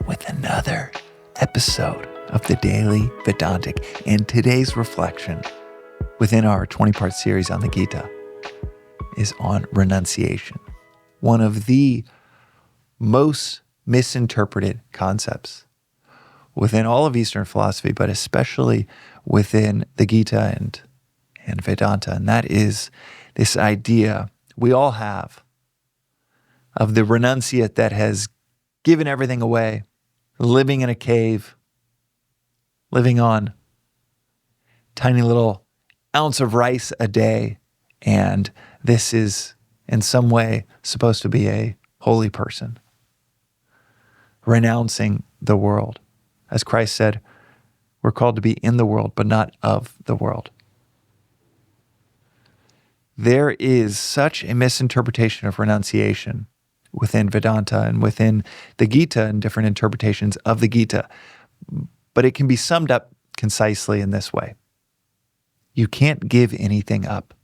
with another episode of the Daily Vedantic. And today's reflection within our 20-part series on the Gita is on renunciation, one of the most misinterpreted concepts within all of Eastern philosophy, but especially within the Gita and Vedanta. And that is this idea we all have of the renunciate that has given everything away, living in a cave, living on tiny little ounce of rice a day, and this is in some way supposed to be a holy person, renouncing the world. As Christ said, we're called to be in the world, but not of the world. There is such a misinterpretation of renunciation within Vedanta and within the Gita and different interpretations of the Gita. But it can be summed up concisely in this way. You can't give anything up.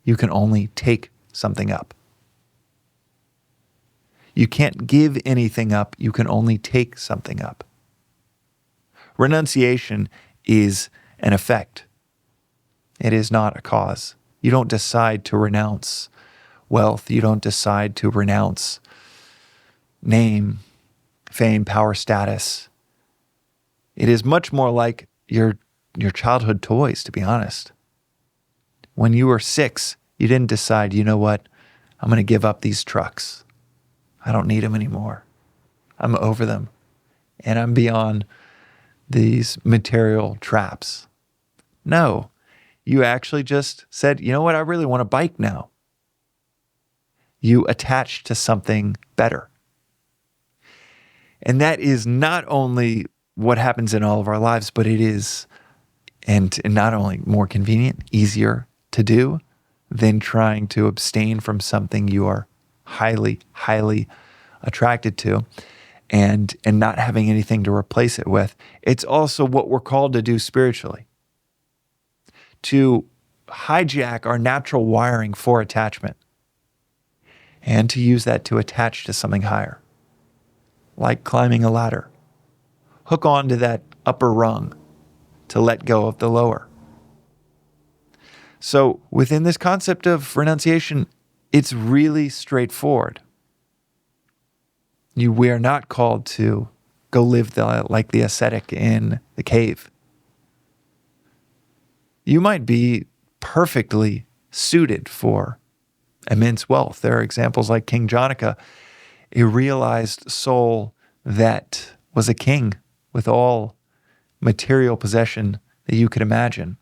You can only take something up. You can't give anything up. You can only take something up. Renunciation is an effect. It is not a cause. You don't decide to renounce wealth. You don't decide to renounce name, fame, power, status. It is much more like your childhood toys, to be honest. When you were 6, you didn't decide, you know what, I'm going to give up these trucks. I don't need them anymore. I'm over them. And I'm beyond these material traps. No, you actually just said, you know what, I really want a bike now. You attached to something better. And that is not only what happens in all of our lives, but it is, and not only more convenient, easier to do than trying to abstain from something you are highly, highly attracted to and not having anything to replace it with. It's also what we're called to do spiritually, to hijack our natural wiring for attachment and to use that to attach to something higher, like climbing a ladder. Hook on to that upper rung to let go of the lower. So within this concept of renunciation, it's really straightforward. We are not called to go live like the ascetic in the cave. You might be perfectly suited for immense wealth. There are examples like King Janaka, a realized soul that was a king with all material possession that you could imagine,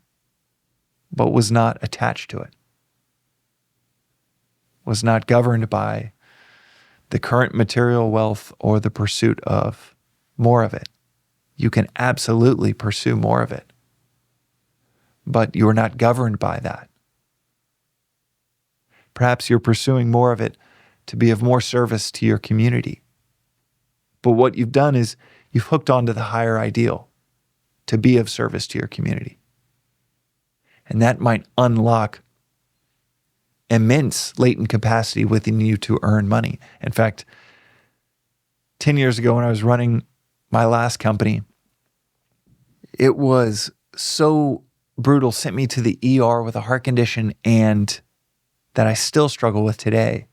but was not attached to it, was not governed by the current material wealth or the pursuit of more of it. You can absolutely pursue more of it, but you are not governed by that. Perhaps you're pursuing more of it to be of more service to your community. But what you've done is you've hooked onto the higher ideal to be of service to your community. And that might unlock immense latent capacity within you to earn money. In fact, 10 years ago when I was running my last company, it was so brutal, sent me to the ER with a heart condition and that I still struggle with today,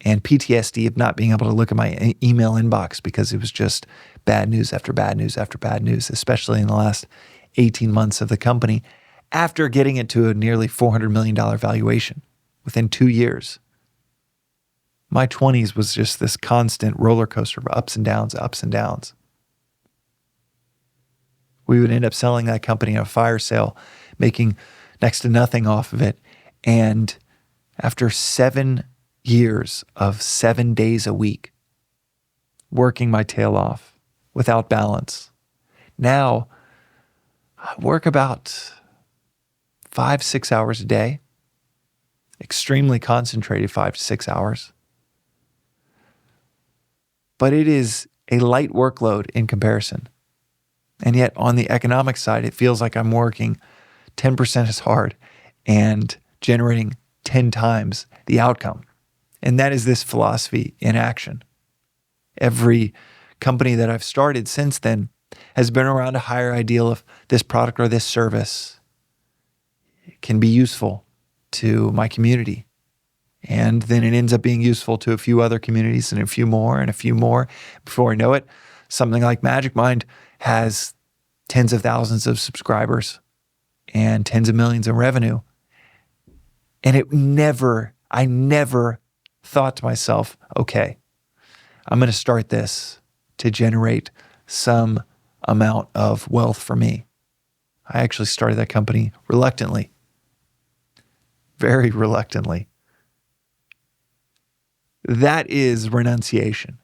and PTSD of not being able to look at my email inbox because it was just bad news after bad news after bad news, especially in the last 18 months of the company, after getting it to a nearly $400 million valuation within 2 years. My 20s was just this constant roller coaster of ups and downs, ups and downs. We would end up selling that company in a fire sale, making next to nothing off of it, and after 7 years of 7 days a week, working my tail off without balance, now I work about 5-6 hours a day, extremely concentrated 5 to 6 hours. But it is a light workload in comparison. And yet on the economic side, it feels like I'm working 10% as hard and generating 10 times the outcome. And that is this philosophy in action. Every company that I've started since then has been around a higher ideal of this product or this service can be useful to my community. And then it ends up being useful to a few other communities and a few more and a few more. Before I know it, something like Magic Mind has tens of thousands of subscribers and tens of millions in revenue. And I never thought to myself, okay, I'm going to start this to generate some amount of wealth for me. I actually started that company reluctantly, very reluctantly. That is renunciation.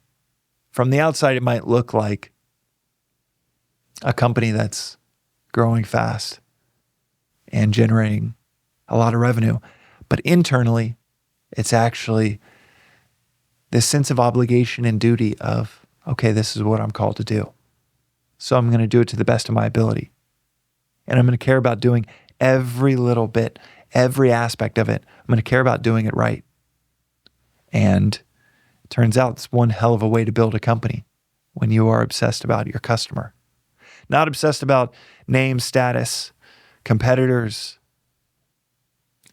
From the outside, it might look like a company that's growing fast and generating a lot of revenue. But internally, it's actually this sense of obligation and duty of, okay, this is what I'm called to do. So I'm going to do it to the best of my ability. And I'm going to care about doing every little bit, every aspect of it. I'm going to care about doing it right. And it turns out it's one hell of a way to build a company when you are obsessed about your customer. Not obsessed about name, status, competitors,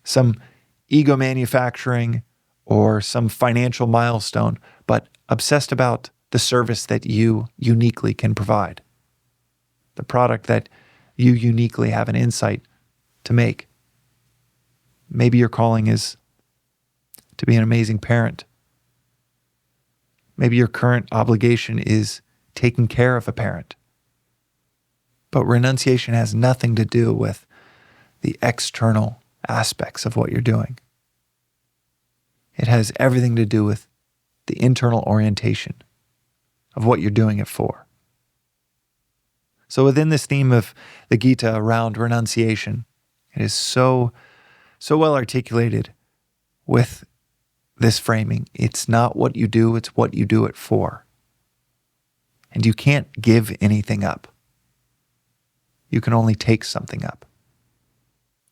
some ego manufacturing, or some financial milestone, but obsessed about the service that you uniquely can provide, the product that you uniquely have an insight to make. Maybe your calling is to be an amazing parent. Maybe your current obligation is taking care of a parent. But renunciation has nothing to do with the external aspects of what you're doing. It has everything to do with the internal orientation of what you're doing it for. So within this theme of the Gita around renunciation, it is so well articulated with this framing. It's not what you do, it's what you do it for. And you can't give anything up. You can only take something up.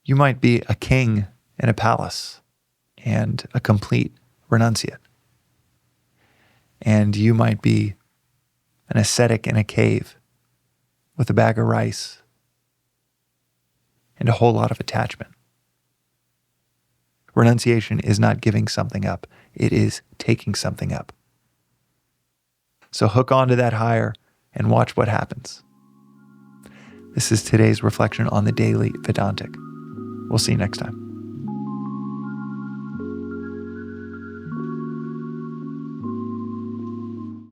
You might be a king in a palace and a complete renunciate. And you might be an ascetic in a cave with a bag of rice and a whole lot of attachment. Renunciation is not giving something up. It is taking something up. So hook onto that higher and watch what happens. This is today's reflection on the Daily Vedantic. We'll see you next time.